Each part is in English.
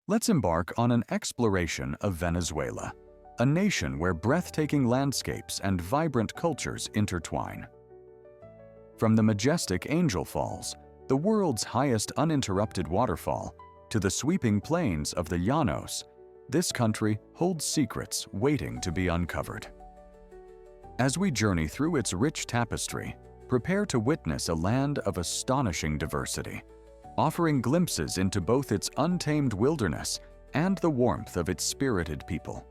Let's embark on an exploration of Venezuela, a nation where breathtaking landscapes and vibrant cultures intertwine. From the majestic Angel Falls, the world's highest uninterrupted waterfall, to the sweeping plains of the Llanos, this country holds secrets waiting to be uncovered. As we journey through its rich tapestry, prepare to witness a land of astonishing diversity, offering glimpses into both its untamed wilderness and the warmth of its spirited people.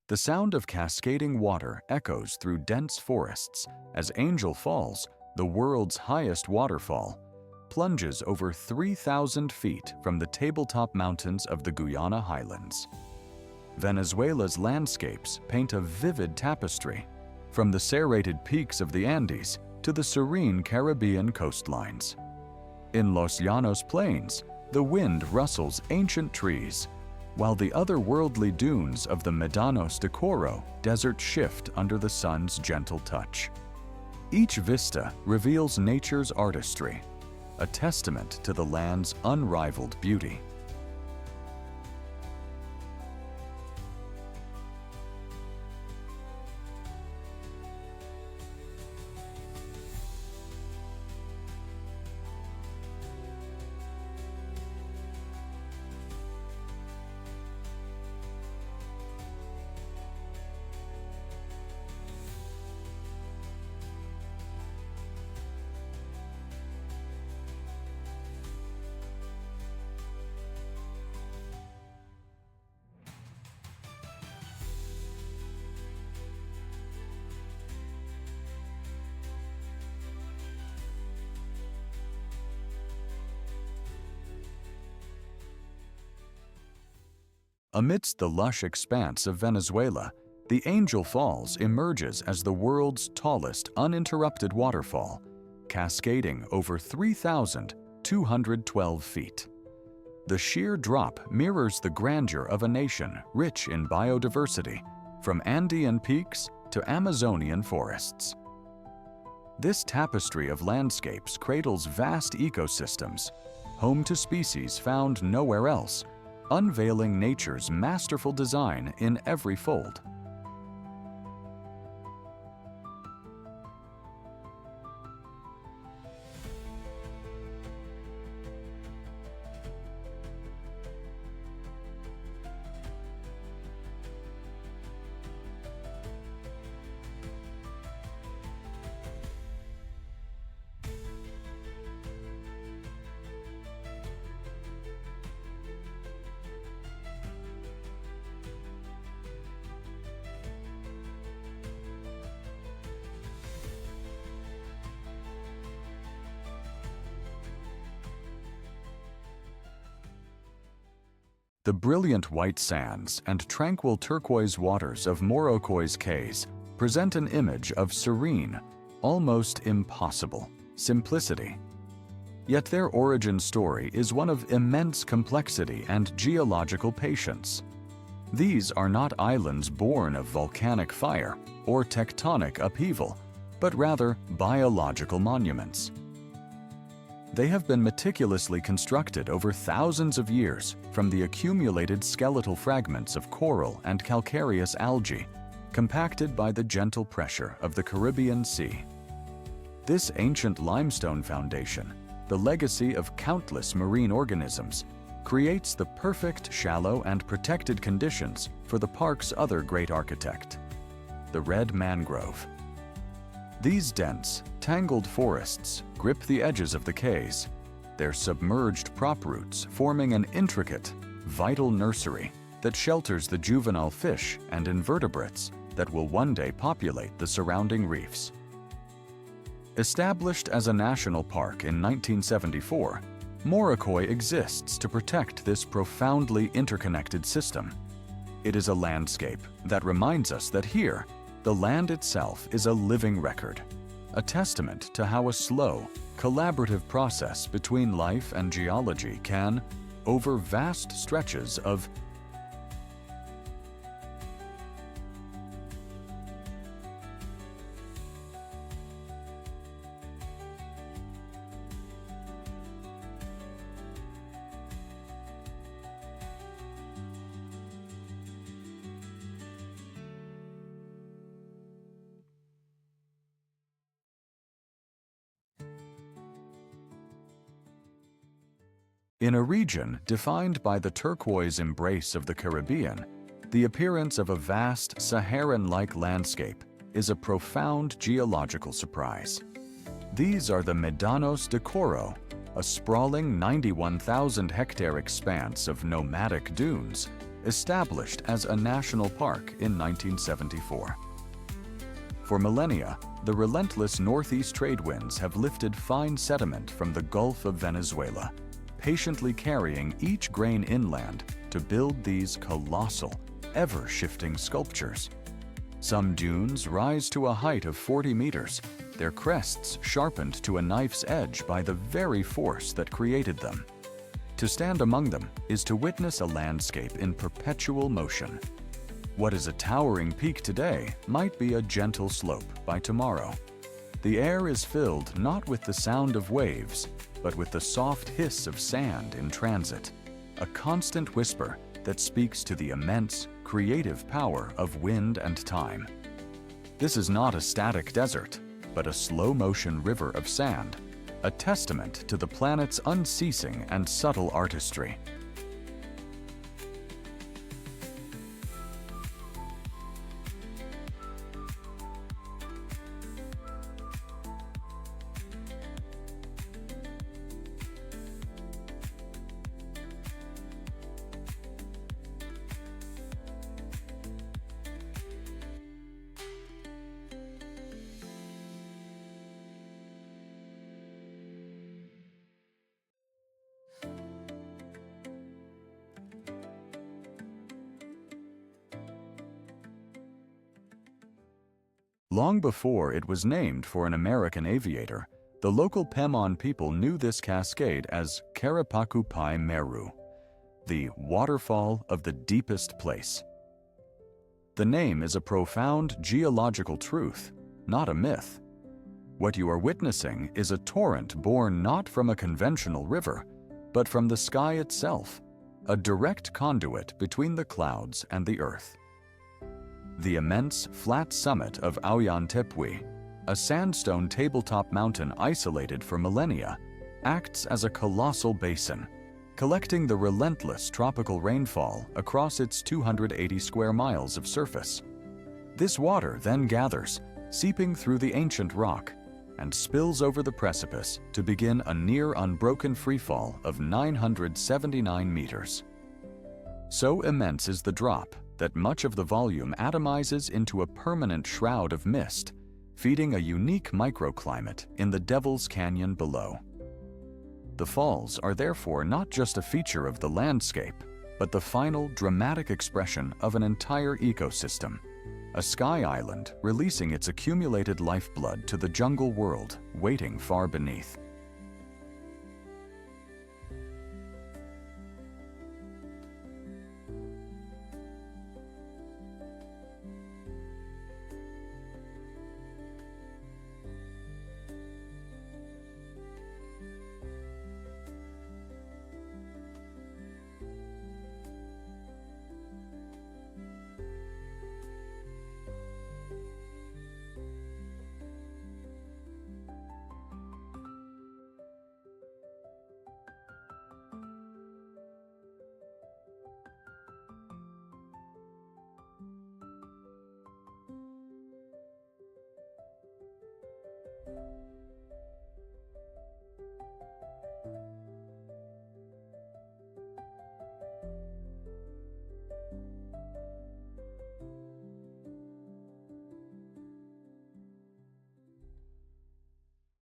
The sound of cascading water echoes through dense forests as Angel Falls, the world's highest waterfall, plunges over 3,000 feet from the tabletop mountains of the Guyana Highlands. Venezuela's landscapes paint a vivid tapestry, from the serrated peaks of the Andes to the serene Caribbean coastlines. In Los Llanos Plains, the wind rustles ancient trees, while the otherworldly dunes of the Médanos de Coro desert shift under the sun's gentle touch. Each vista reveals nature's artistry, a testament to the land's unrivaled beauty. Amidst the lush expanse of Venezuela, the Angel Falls emerges as the world's tallest uninterrupted waterfall, cascading over 3,212 feet. The sheer drop mirrors the grandeur of a nation rich in biodiversity, from Andean peaks to Amazonian forests. This tapestry of landscapes cradles vast ecosystems, home to species found nowhere else, unveiling nature's masterful design in every fold. The brilliant white sands and tranquil turquoise waters of Morocco's Cays present an image of serene, almost impossible, simplicity. Yet their origin story is one of immense complexity and geological patience. These are not islands born of volcanic fire or tectonic upheaval, but rather biological monuments. They have been meticulously constructed over thousands of years from the accumulated skeletal fragments of coral and calcareous algae, compacted by the gentle pressure of the Caribbean Sea. This ancient limestone foundation, the legacy of countless marine organisms, creates the perfect shallow and protected conditions for the park's other great architect, the red mangrove. These dense, tangled forests grip the edges of the cays, their submerged prop roots forming an intricate, vital nursery that shelters the juvenile fish and invertebrates that will one day populate the surrounding reefs. Established as a national park in 1974, Morocoy exists to protect this profoundly interconnected system. It is a landscape that reminds us that here, the land itself is a living record, a testament to how a slow, collaborative process between life and geology can, over vast stretches of In a region defined by the turquoise embrace of the Caribbean, the appearance of a vast Saharan-like landscape is a profound geological surprise. These are the Médanos de Coro, a sprawling 91,000-hectare expanse of nomadic dunes established as a national park in 1974. For millennia, the relentless northeast trade winds have lifted fine sediment from the Gulf of Venezuela, patiently carrying each grain inland to build these colossal, ever-shifting sculptures. Some dunes rise to a height of 40 meters, their crests sharpened to a knife's edge by the very force that created them. To stand among them is to witness a landscape in perpetual motion. What is a towering peak today might be a gentle slope by tomorrow. The air is filled not with the sound of waves, but with the soft hiss of sand in transit, a constant whisper that speaks to the immense, creative power of wind and time. This is not a static desert, but a slow-motion river of sand, a testament to the planet's unceasing and subtle artistry. Long before it was named for an American aviator, the local Pemon people knew this cascade as Karapakupai Meru, the waterfall of the deepest place. The name is a profound geological truth, not a myth. What you are witnessing is a torrent born not from a conventional river, but from the sky itself, a direct conduit between the clouds and the earth. The immense, flat summit of Aoyantepui, a sandstone tabletop mountain isolated for millennia, acts as a colossal basin, collecting the relentless tropical rainfall across its 280 square miles of surface. This water then gathers, seeping through the ancient rock, and spills over the precipice to begin a near unbroken freefall of 979 meters. So immense is the drop that much of the volume atomizes into a permanent shroud of mist, feeding a unique microclimate in the Devil's Canyon below. The falls are therefore not just a feature of the landscape, but the final dramatic expression of an entire ecosystem, a sky island releasing its accumulated lifeblood to the jungle world waiting far beneath.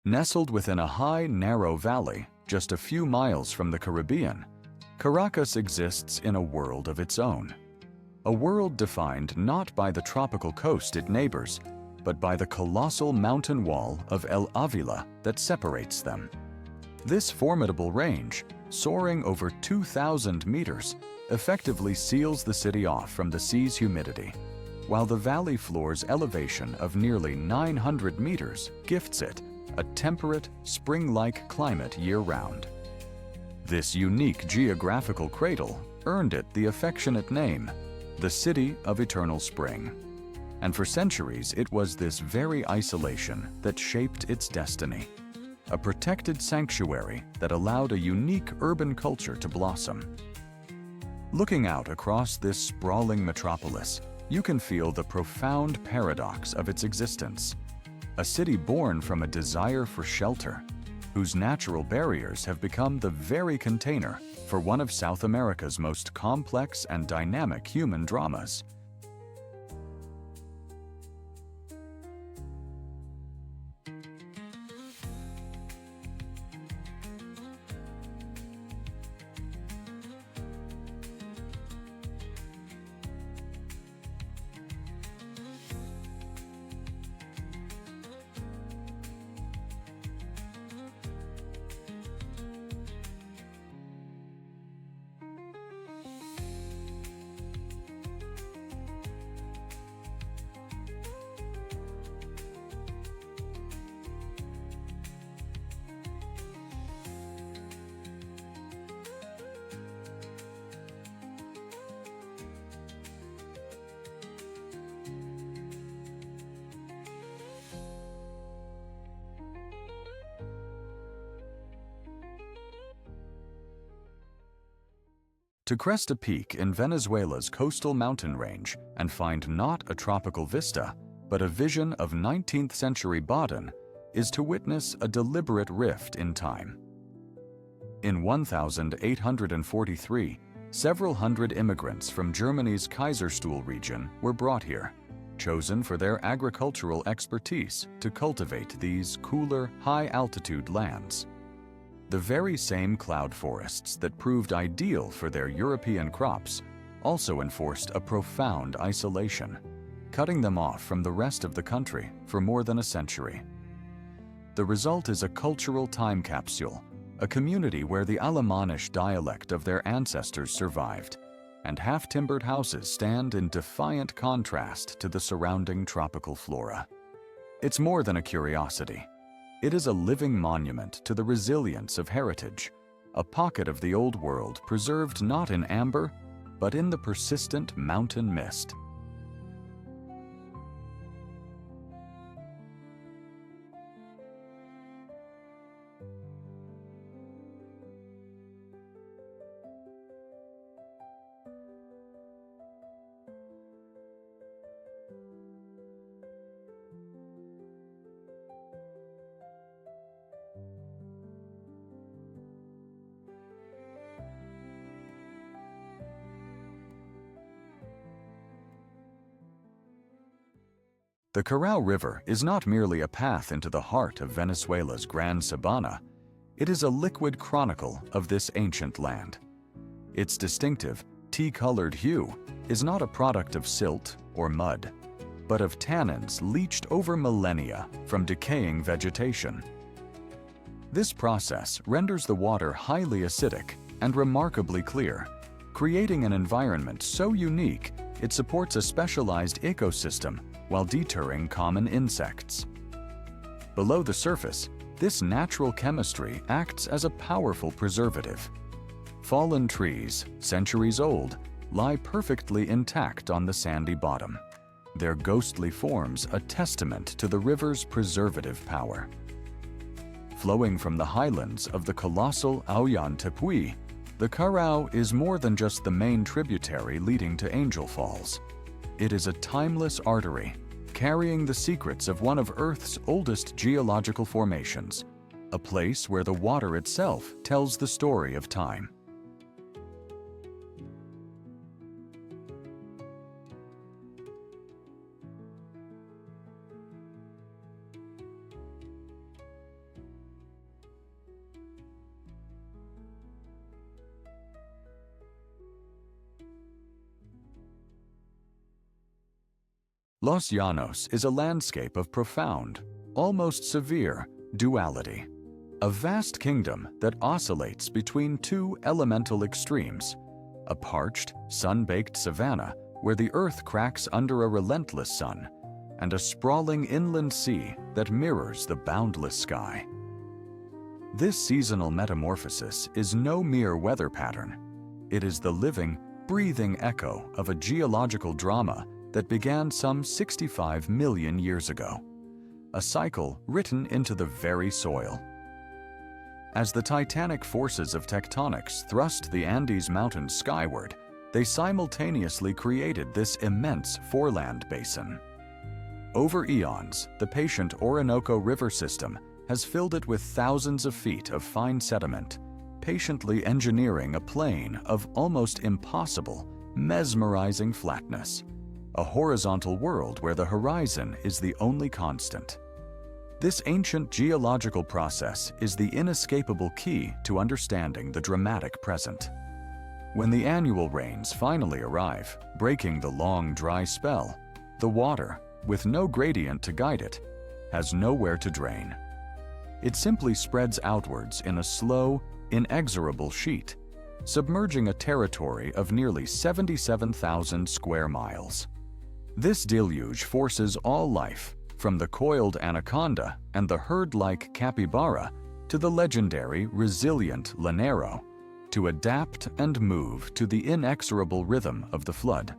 Nestled within a high, narrow valley, just a few miles from the Caribbean, Caracas exists in a world of its own. A world defined not by the tropical coast it neighbors, but by the colossal mountain wall of El Avila that separates them. This formidable range, soaring over 2,000 meters, effectively seals the city off from the sea's humidity, while the valley floor's elevation of nearly 900 meters gifts it a temperate, spring-like climate year-round. This unique geographical cradle earned it the affectionate name, the City of Eternal Spring. And for centuries, it was this very isolation that shaped its destiny, a protected sanctuary that allowed a unique urban culture to blossom. Looking out across this sprawling metropolis, you can feel the profound paradox of its existence. A city born from a desire for shelter, whose natural barriers have become the very container for one of South America's most complex and dynamic human dramas. To crest a peak in Venezuela's coastal mountain range and find not a tropical vista, but a vision of 19th century Baden, is to witness a deliberate rift in time. In 1843, several hundred immigrants from Germany's Kaiserstuhl region were brought here, chosen for their agricultural expertise to cultivate these cooler, high-altitude lands. The very same cloud forests that proved ideal for their European crops also enforced a profound isolation, cutting them off from the rest of the country for more than a century. The result is a cultural time capsule, a community where the Alemanish dialect of their ancestors survived, and half-timbered houses stand in defiant contrast to the surrounding tropical flora. It's more than a curiosity. It is a living monument to the resilience of heritage, a pocket of the old world preserved not in amber, but in the persistent mountain mist. The Carao River is not merely a path into the heart of Venezuela's Grand Sabana, it is a liquid chronicle of this ancient land. Its distinctive, tea-colored hue is not a product of silt or mud, but of tannins leached over millennia from decaying vegetation. This process renders the water highly acidic and remarkably clear, creating an environment so unique it supports a specialized ecosystem while deterring common insects. Below the surface, this natural chemistry acts as a powerful preservative. Fallen trees, centuries old, lie perfectly intact on the sandy bottom, their ghostly forms a testament to the river's preservative power. Flowing from the highlands of the colossal Auyan Tepuy, the Carao is more than just the main tributary leading to Angel Falls. It is a timeless artery, carrying the secrets of one of Earth's oldest geological formations, a place where the water itself tells the story of time. Los Llanos is a landscape of profound, almost severe, duality. A vast kingdom that oscillates between two elemental extremes: a parched, sun-baked savanna where the earth cracks under a relentless sun, and a sprawling inland sea that mirrors the boundless sky. This seasonal metamorphosis is no mere weather pattern. It is the living, breathing echo of a geological drama that began some 65 million years ago, a cycle written into the very soil. As the titanic forces of tectonics thrust the Andes Mountains skyward, they simultaneously created this immense foreland basin. Over eons, the patient Orinoco River system has filled it with thousands of feet of fine sediment, patiently engineering a plain of almost impossible, mesmerizing flatness, a horizontal world where the horizon is the only constant. This ancient geological process is the inescapable key to understanding the dramatic present. When the annual rains finally arrive, breaking the long, dry spell, the water, with no gradient to guide it, has nowhere to drain. It simply spreads outwards in a slow, inexorable sheet, submerging a territory of nearly 77,000 square miles. This deluge forces all life, from the coiled anaconda and the herd-like capybara to the legendary resilient lanero, to adapt and move to the inexorable rhythm of the flood.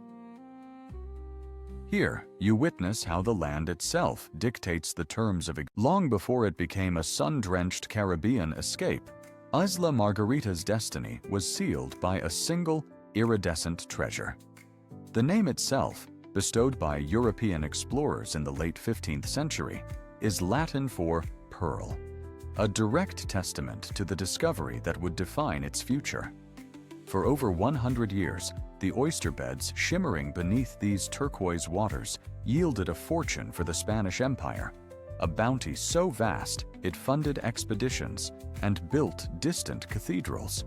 Here, you witness how the land itself dictates the terms of long before it became a sun-drenched Caribbean escape. Isla Margarita's destiny was sealed by a single, iridescent treasure. The name itself, bestowed by European explorers in the late 15th century, is Latin for pearl, a direct testament to the discovery that would define its future. For over 100 years, the oyster beds shimmering beneath these turquoise waters yielded a fortune for the Spanish Empire, a bounty so vast it funded expeditions and built distant cathedrals.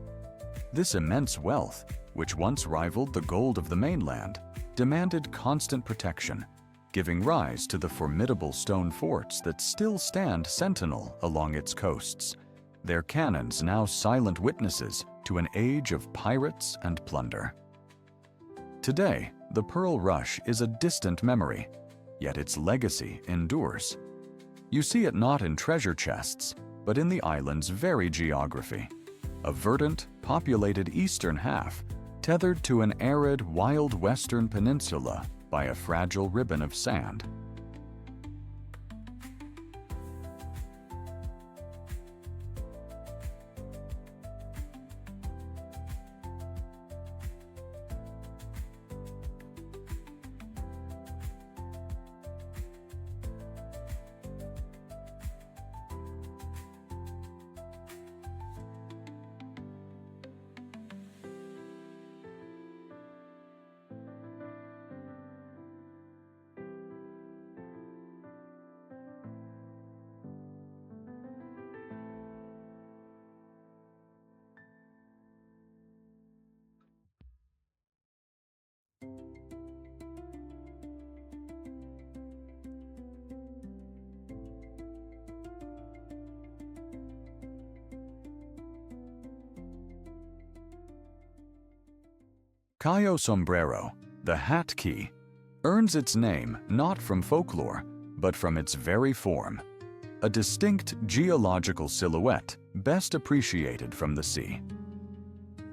This immense wealth, which once rivaled the gold of the mainland, demanded constant protection, giving rise to the formidable stone forts that still stand sentinel along its coasts, their cannons now silent witnesses to an age of pirates and plunder. Today, the Pearl Rush is a distant memory, yet its legacy endures. You see it not in treasure chests, but in the island's very geography, a verdant, populated eastern half tethered to an arid, wild western peninsula by a fragile ribbon of sand. Cayo Sombrero, the Hat Key, earns its name not from folklore, but from its very form, a distinct geological silhouette best appreciated from the sea.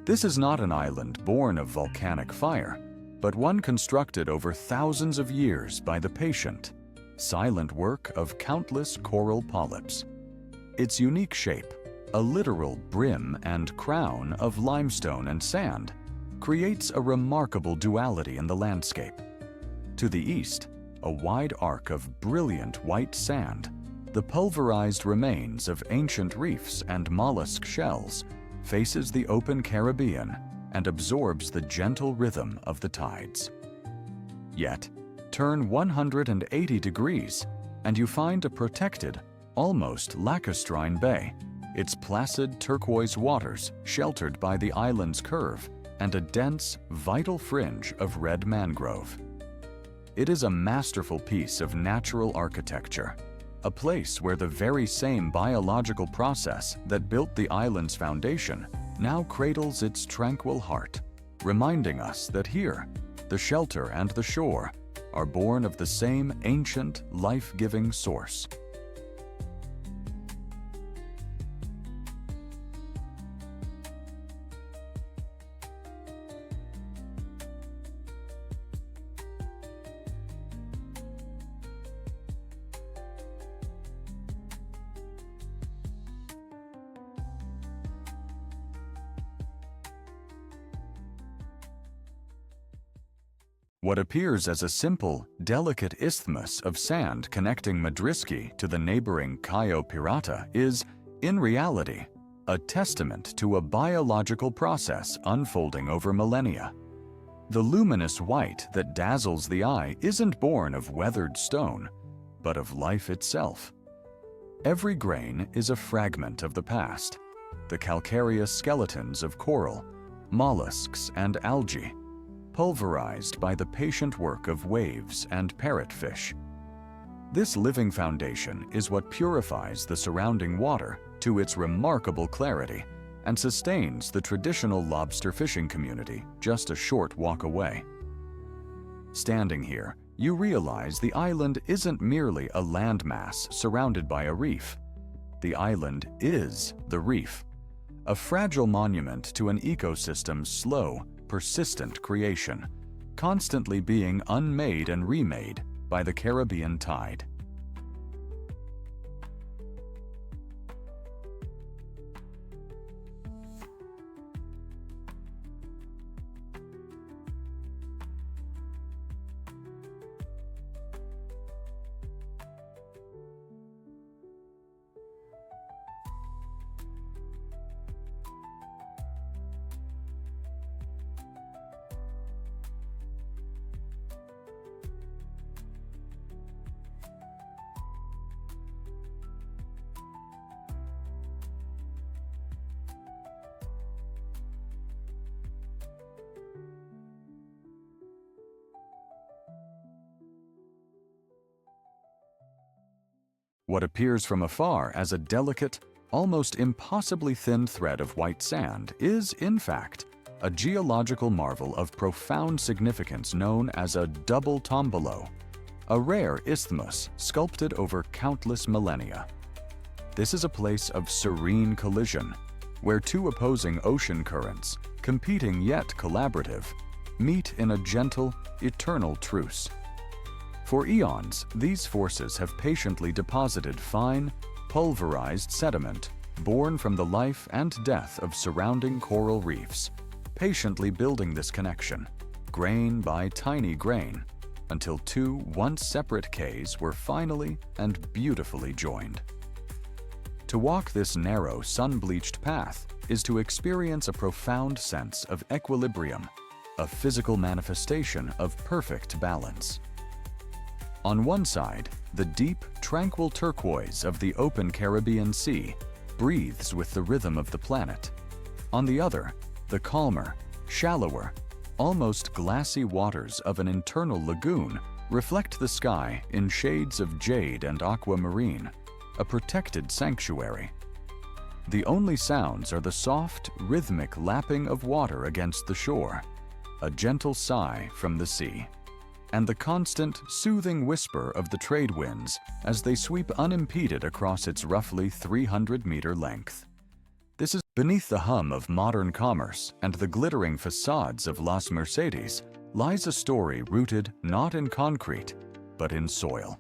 This is not an island born of volcanic fire, but one constructed over thousands of years by the patient, silent work of countless coral polyps. Its unique shape, a literal brim and crown of limestone and sand, creates a remarkable duality in the landscape. To the east, a wide arc of brilliant white sand, the pulverized remains of ancient reefs and mollusk shells, faces the open Caribbean and absorbs the gentle rhythm of the tides. Yet, turn 180 degrees and you find a protected, almost lacustrine bay, its placid turquoise waters sheltered by the island's curve and a dense, vital fringe of red mangrove. It is a masterful piece of natural architecture, a place where the very same biological process that built the island's foundation now cradles its tranquil heart, reminding us that here, the shelter and the shore are born of the same ancient, life-giving source. What appears as a simple, delicate isthmus of sand connecting Madriski to the neighboring Cayo Pirata is, in reality, a testament to a biological process unfolding over millennia. The luminous white that dazzles the eye isn't born of weathered stone, but of life itself. Every grain is a fragment of the past, the calcareous skeletons of coral, mollusks, and algae, pulverized by the patient work of waves and parrotfish. This living foundation is what purifies the surrounding water to its remarkable clarity and sustains the traditional lobster fishing community just a short walk away. Standing here, you realize the island isn't merely a landmass surrounded by a reef. The island is the reef, a fragile monument to an ecosystem's slow, persistent creation, constantly being unmade and remade by the Caribbean tide. What appears from afar as a delicate, almost impossibly thin thread of white sand is, in fact, a geological marvel of profound significance known as a double tombolo, a rare isthmus sculpted over countless millennia. This is a place of serene collision, where two opposing ocean currents, competing yet collaborative, meet in a gentle, eternal truce. For eons, these forces have patiently deposited fine, pulverized sediment born from the life and death of surrounding coral reefs, patiently building this connection, grain by tiny grain, until two once separate cays were finally and beautifully joined. To walk this narrow, sun-bleached path is to experience a profound sense of equilibrium, a physical manifestation of perfect balance. On one side, the deep, tranquil turquoise of the open Caribbean Sea breathes with the rhythm of the planet. On the other, the calmer, shallower, almost glassy waters of an internal lagoon reflect the sky in shades of jade and aquamarine, a protected sanctuary. The only sounds are the soft, rhythmic lapping of water against the shore, a gentle sigh from the sea, and the constant, soothing whisper of the trade winds as they sweep unimpeded across its roughly 300-meter length. This is beneath the hum of modern commerce and the glittering facades of Las Mercedes lies a story rooted not in concrete, but in soil.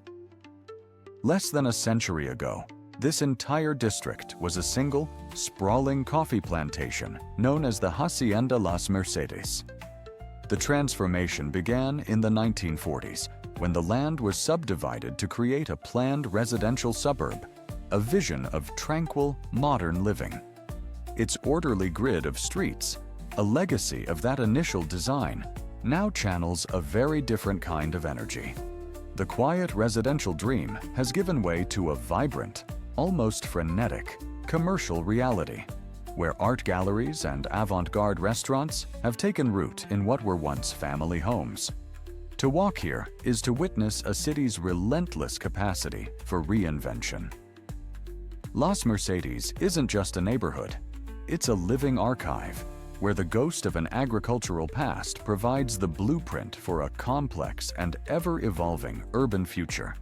Less than a century ago, this entire district was a single, sprawling coffee plantation known as the Hacienda Las Mercedes. The transformation began in the 1940s when the land was subdivided to create a planned residential suburb, a vision of tranquil, modern living. Its orderly grid of streets, a legacy of that initial design, now channels a very different kind of energy. The quiet residential dream has given way to a vibrant, almost frenetic, commercial reality, where art galleries and avant-garde restaurants have taken root in what were once family homes. To walk here is to witness a city's relentless capacity for reinvention. Las Mercedes isn't just a neighborhood, it's a living archive, where the ghost of an agricultural past provides the blueprint for a complex and ever-evolving urban future.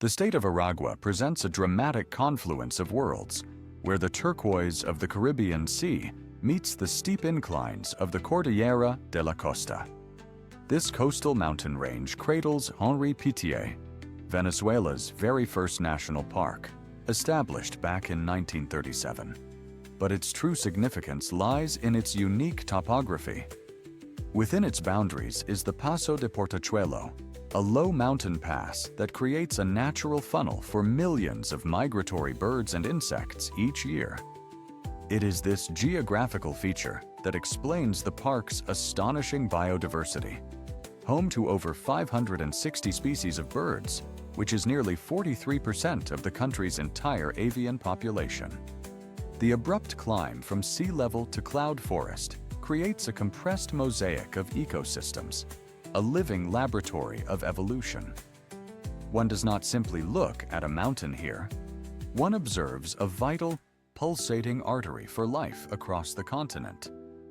The state of Aragua presents a dramatic confluence of worlds, where the turquoise of the Caribbean Sea meets the steep inclines of the Cordillera de la Costa. This coastal mountain range cradles Henri Pittier, Venezuela's very first national park, established back in 1937. But its true significance lies in its unique topography. Within its boundaries is the Paso de Portachuelo, a low mountain pass that creates a natural funnel for millions of migratory birds and insects each year. It is this geographical feature that explains the park's astonishing biodiversity. Home to over 560 species of birds, which is nearly 43% of the country's entire avian population. The abrupt climb from sea level to cloud forest creates a compressed mosaic of ecosystems, a living laboratory of evolution. One does not simply look at a mountain here. One observes a vital, pulsating artery for life across the continent,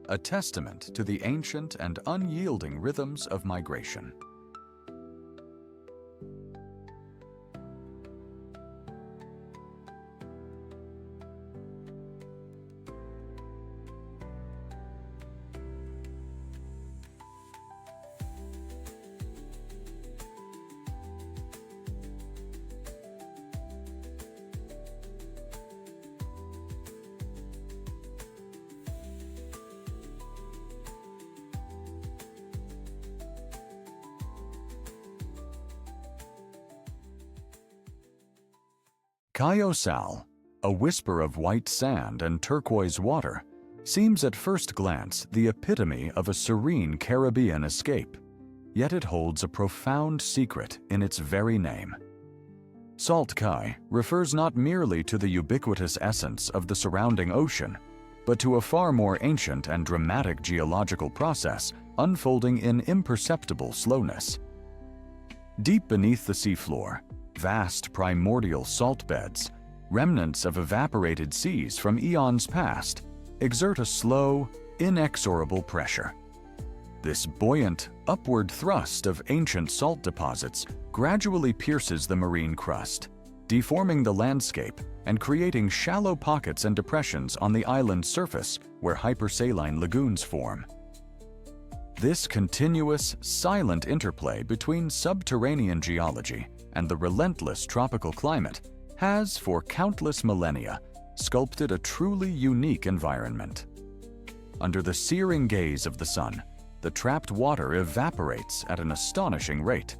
a testament to the ancient and unyielding rhythms of migration. Cayo Sal, a whisper of white sand and turquoise water, seems at first glance the epitome of a serene Caribbean escape, yet it holds a profound secret in its very name. Salt Cay refers not merely to the ubiquitous essence of the surrounding ocean, but to a far more ancient and dramatic geological process unfolding in imperceptible slowness. Deep beneath the seafloor, vast primordial salt beds, remnants of evaporated seas from eons past, exert a slow, inexorable pressure. This buoyant, upward thrust of ancient salt deposits gradually pierces the marine crust, deforming the landscape and creating shallow pockets and depressions on the island's surface where hypersaline lagoons form. This continuous, silent interplay between subterranean geology and the relentless tropical climate has, for countless millennia, sculpted a truly unique environment. Under the searing gaze of the sun, the trapped water evaporates at an astonishing rate,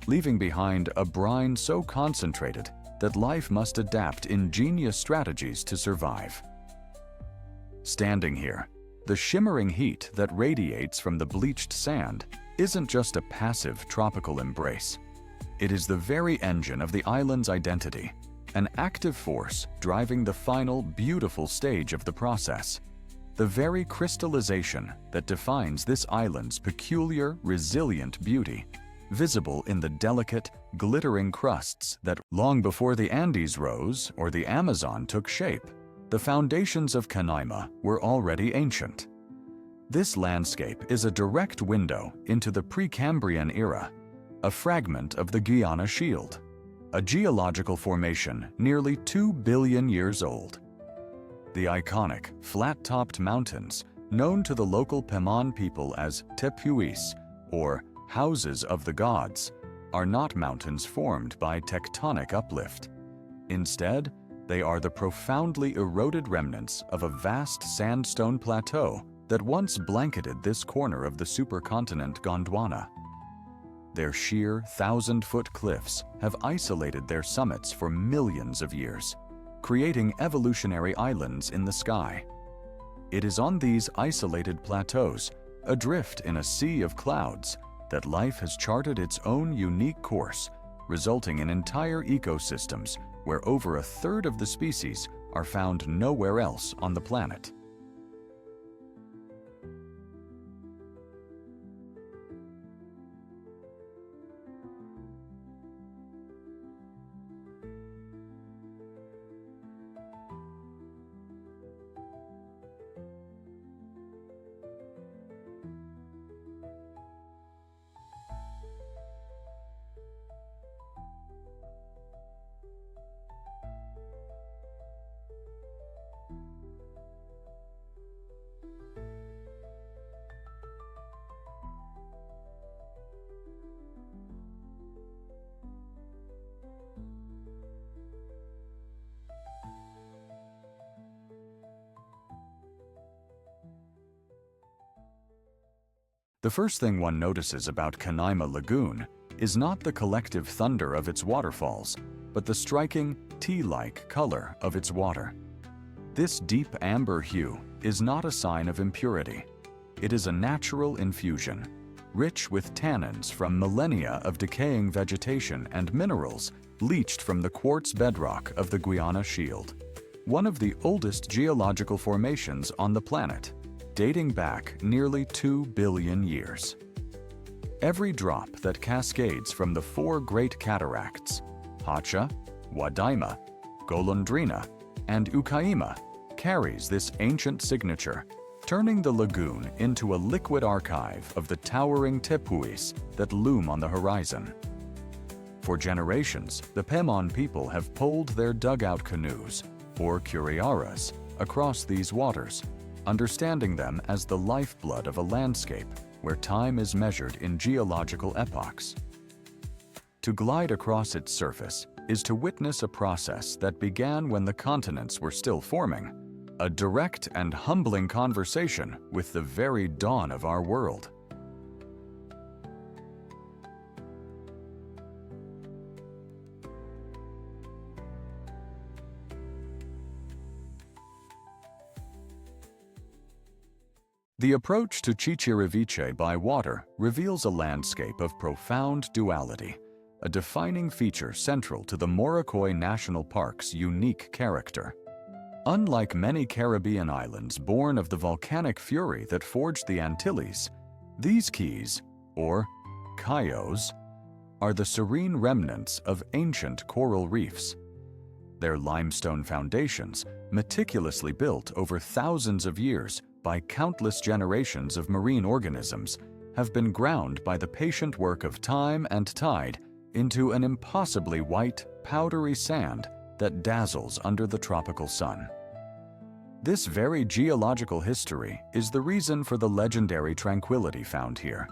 leaving behind a brine so concentrated that life must adapt ingenious strategies to survive. Standing here, the shimmering heat that radiates from the bleached sand isn't just a passive tropical embrace. It is the very engine of the island's identity, an active force driving the final, beautiful stage of the process, the very crystallization that defines this island's peculiar, resilient beauty. visible in the delicate, glittering crusts that, long before the Andes rose or the Amazon took shape, the foundations of Canaima were already ancient. This landscape is a direct window into the Precambrian era, a fragment of the Guiana Shield, a geological formation nearly 2 billion years old. The iconic, flat-topped mountains, known to the local Pemon people as tepuis, or houses of the gods, are not mountains formed by tectonic uplift. Instead, they are the profoundly eroded remnants of a vast sandstone plateau that once blanketed this corner of the supercontinent Gondwana. Their sheer, 1,000-foot cliffs have isolated their summits for millions of years, creating evolutionary islands in the sky. It is on these isolated plateaus, adrift in a sea of clouds, that life has charted its own unique course, resulting in entire ecosystems where over a third of the species are found nowhere else on the planet. The first thing one notices about Canaima Lagoon is not the collective thunder of its waterfalls, but the striking, tea-like color of its water. This deep amber hue is not a sign of impurity. It is a natural infusion, rich with tannins from millennia of decaying vegetation and minerals leached from the quartz bedrock of the Guiana Shield, one of the oldest geological formations on the planet, dating back nearly 2 billion years. Every drop that cascades from the 4 great cataracts, Hacha, Wadaima, Golondrina, and Ukaima, carries this ancient signature, turning the lagoon into a liquid archive of the towering tepuis that loom on the horizon. For generations, the Pemon people have poled their dugout canoes, or curiaras, across these waters, understanding them as the lifeblood of a landscape where time is measured in geological epochs. To glide across its surface is to witness a process that began when the continents were still forming, a direct and humbling conversation with the very dawn of our world. The approach to Chichiriviche by water reveals a landscape of profound duality, a defining feature central to the Morrocoy National Park's unique character. Unlike many Caribbean islands born of the volcanic fury that forged the Antilles, these keys, or cayos, are the serene remnants of ancient coral reefs. Their limestone foundations, meticulously built over thousands of years by countless generations of marine organisms, have been ground by the patient work of time and tide into an impossibly white, powdery sand that dazzles under the tropical sun. This very geological history is the reason for the legendary tranquility found here.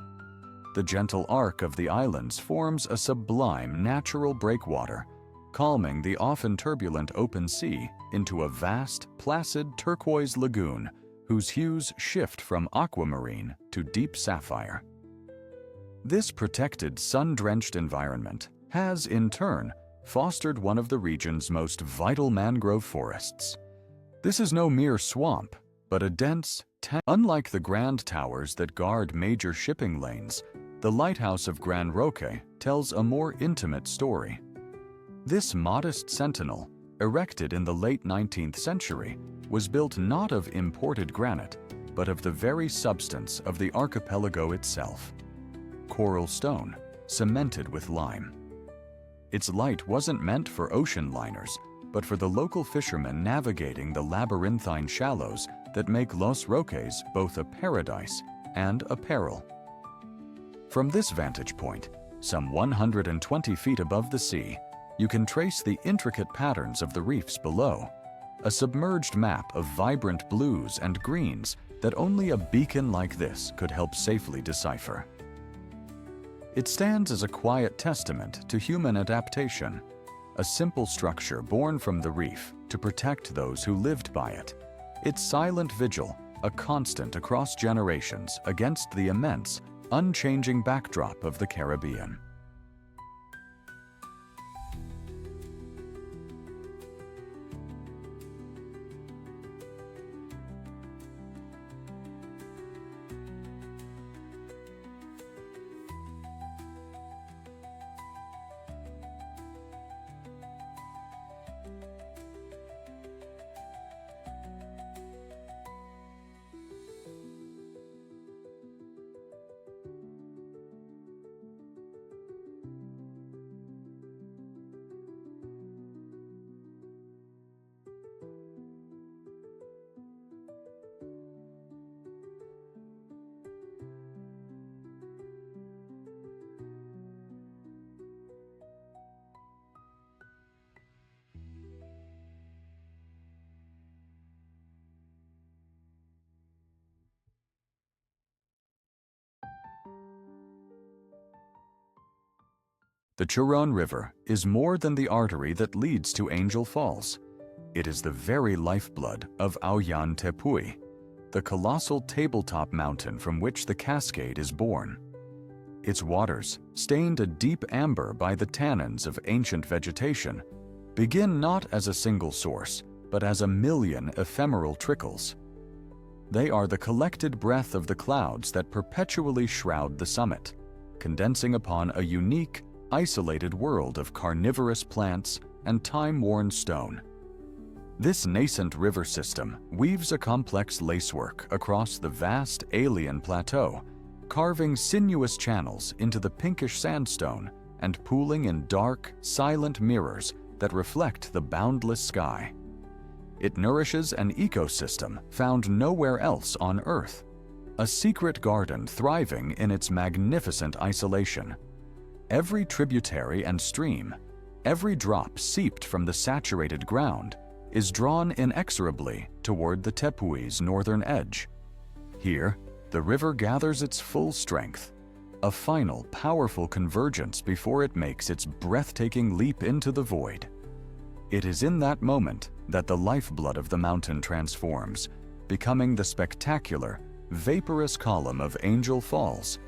The gentle arc of the islands forms a sublime natural breakwater, calming the often turbulent open sea into a vast, placid turquoise lagoon whose hues shift from aquamarine to deep sapphire. This protected, sun-drenched environment has, in turn, fostered one of the region's most vital mangrove forests. This is no mere swamp, but a dense, unlike the grand towers that guard major shipping lanes, the lighthouse of Gran Roque tells a more intimate story. This modest sentinel, erected in the late 19th century, was built not of imported granite, but of the very substance of the archipelago itself. Coral stone, cemented with lime. Its light wasn't meant for ocean liners, but for the local fishermen navigating the labyrinthine shallows that make Los Roques both a paradise and a peril. From this vantage point, some 120 feet above the sea, you can trace the intricate patterns of the reefs below, a submerged map of vibrant blues and greens that only a beacon like this could help safely decipher. It stands as a quiet testament to human adaptation, a simple structure born from the reef to protect those who lived by it. Its silent vigil, a constant across generations against the immense, unchanging backdrop of the Caribbean. The Churon River is more than the artery that leads to Angel Falls. It is the very lifeblood of Auyan Tepui, the colossal tabletop mountain from which the cascade is born. Its waters, stained a deep amber by the tannins of ancient vegetation, begin not as a single source, but as a million ephemeral trickles. They are the collected breath of the clouds that perpetually shroud the summit, condensing upon a unique, isolated world of carnivorous plants and time-worn stone. This nascent river system weaves a complex lacework across the vast alien plateau, carving sinuous channels into the pinkish sandstone and pooling in dark, silent mirrors that reflect the boundless sky. It nourishes an ecosystem found nowhere else on Earth, a secret garden thriving in its magnificent isolation. Every tributary and stream, every drop seeped from the saturated ground, is drawn inexorably toward the Tepui's northern edge. Here, the river gathers its full strength, a final, powerful convergence before it makes its breathtaking leap into the void. It is in that moment that the lifeblood of the mountain transforms, becoming the spectacular, vaporous column of Angel Falls,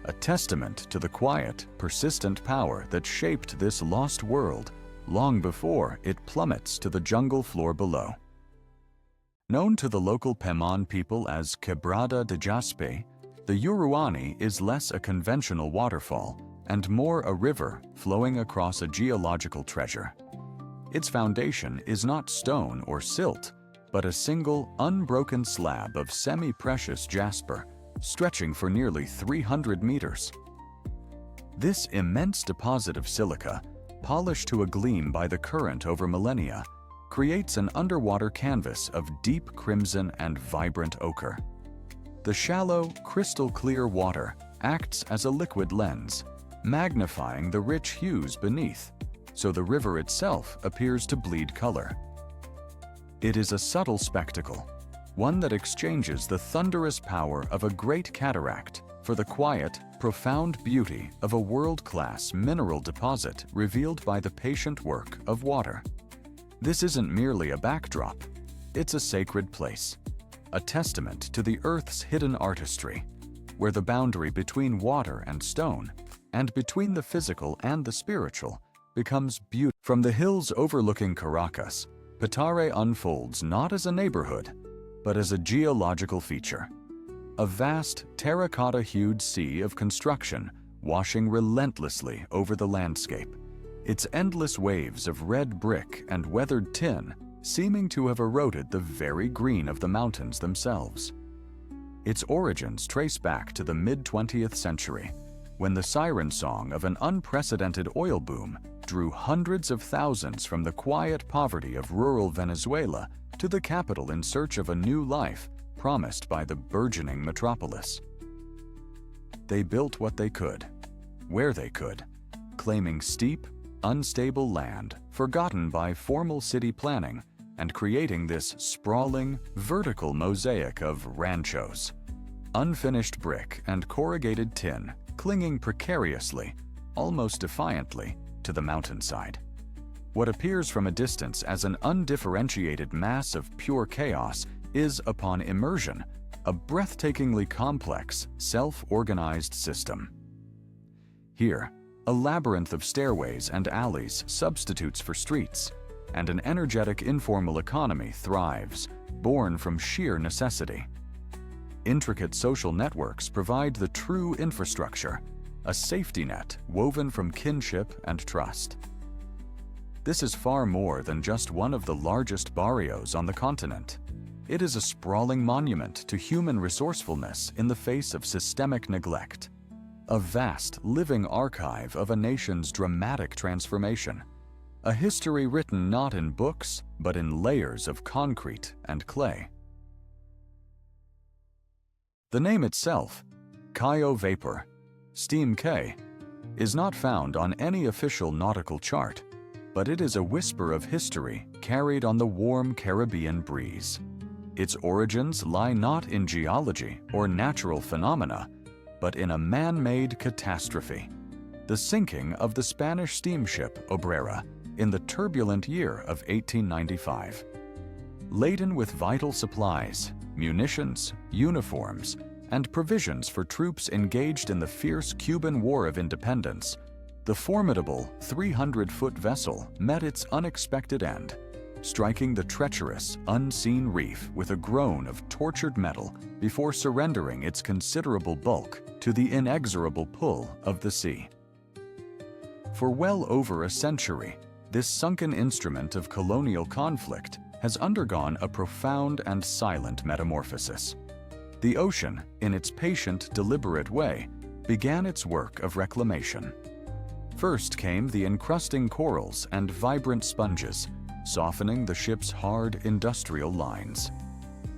a testament to the quiet, persistent power that shaped this lost world long before it plummets to the jungle floor below. Known to the local Pemon people as Quebrada de Jaspe, the Uruani is less a conventional waterfall and more a river flowing across a geological treasure. Its foundation is not stone or silt, but a single, unbroken slab of semi-precious jasper stretching for nearly 300 meters. This immense deposit of silica, polished to a gleam by the current over millennia, creates an underwater canvas of deep crimson and vibrant ochre. The shallow, crystal-clear water acts as a liquid lens, magnifying the rich hues beneath, so the river itself appears to bleed color. It is a subtle spectacle, one that exchanges the thunderous power of a great cataract for the quiet, profound beauty of a world-class mineral deposit revealed by the patient work of water. This isn't merely a backdrop, it's a sacred place, a testament to the Earth's hidden artistry, where the boundary between water and stone, and between the physical and the spiritual, becomes beautiful. From the hills overlooking Caracas, Petare unfolds not as a neighborhood, but as a geological feature. A vast, terracotta-hued sea of construction washing relentlessly over the landscape, its endless waves of red brick and weathered tin seeming to have eroded the very green of the mountains themselves. Its origins trace back to the mid-20th century, when the siren song of an unprecedented oil boom drew hundreds of thousands from the quiet poverty of rural Venezuela to the capital in search of a new life promised by the burgeoning metropolis. They built what they could, where they could, claiming steep, unstable land forgotten by formal city planning and creating this sprawling, vertical mosaic of ranchos. Unfinished brick and corrugated tin clinging precariously, almost defiantly, to the mountainside. What appears from a distance as an undifferentiated mass of pure chaos is, upon immersion, a breathtakingly complex, self-organized system. Here, a labyrinth of stairways and alleys substitutes for streets, and an energetic informal economy thrives, born from sheer necessity. Intricate social networks provide the true infrastructure, a safety net woven from kinship and trust. This is far more than just one of the largest barrios on the continent. It is a sprawling monument to human resourcefulness in the face of systemic neglect, a vast living archive of a nation's dramatic transformation, a history written not in books but in layers of concrete and clay. The name itself, Cayo Vapor, Steam Cay, is not found on any official nautical chart, but it is a whisper of history carried on the warm Caribbean breeze. Its origins lie not in geology or natural phenomena, but in a man-made catastrophe, the sinking of the Spanish steamship Obrera in the turbulent year of 1895. Laden with vital supplies, munitions, uniforms, and provisions for troops engaged in the fierce Cuban War of Independence, the formidable 300-foot vessel met its unexpected end, striking the treacherous, unseen reef with a groan of tortured metal before surrendering its considerable bulk to the inexorable pull of the sea. For well over a century, this sunken instrument of colonial conflict has undergone a profound and silent metamorphosis. The ocean, in its patient, deliberate way, began its work of reclamation. First came the encrusting corals and vibrant sponges, softening the ship's hard industrial lines.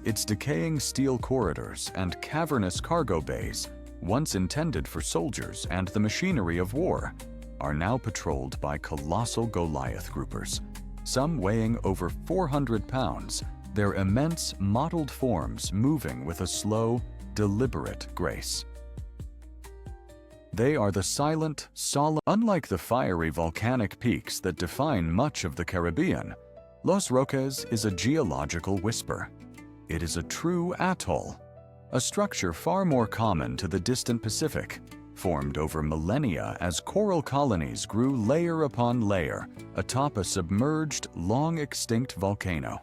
Its decaying steel corridors and cavernous cargo bays, once intended for soldiers and the machinery of war, are now patrolled by colossal Goliath groupers, some weighing over 400 pounds, their immense mottled forms moving with a slow, deliberate grace. They are the silent, solemn. Unlike the fiery volcanic peaks that define much of the Caribbean, Los Roques is a geological whisper. It is a true atoll, a structure far more common to the distant Pacific, formed over millennia as coral colonies grew layer upon layer atop a submerged, long-extinct volcano.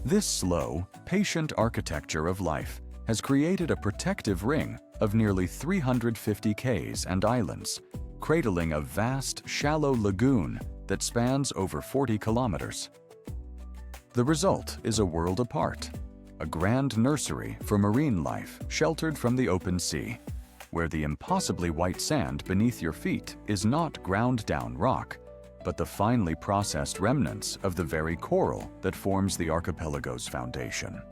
This slow, patient architecture of life has created a protective ring of nearly 350 cays and islands, cradling a vast, shallow lagoon that spans over 40 kilometers. The result is a world apart, a grand nursery for marine life sheltered from the open sea, where the impossibly white sand beneath your feet is not ground-down rock, but the finely processed remnants of the very coral that forms the archipelago's foundation.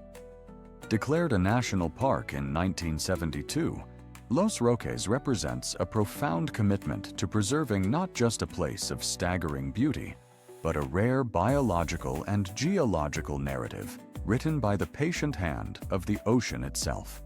Declared a national park in 1972, Los Roques represents a profound commitment to preserving not just a place of staggering beauty, but a rare biological and geological narrative written by the patient hand of the ocean itself.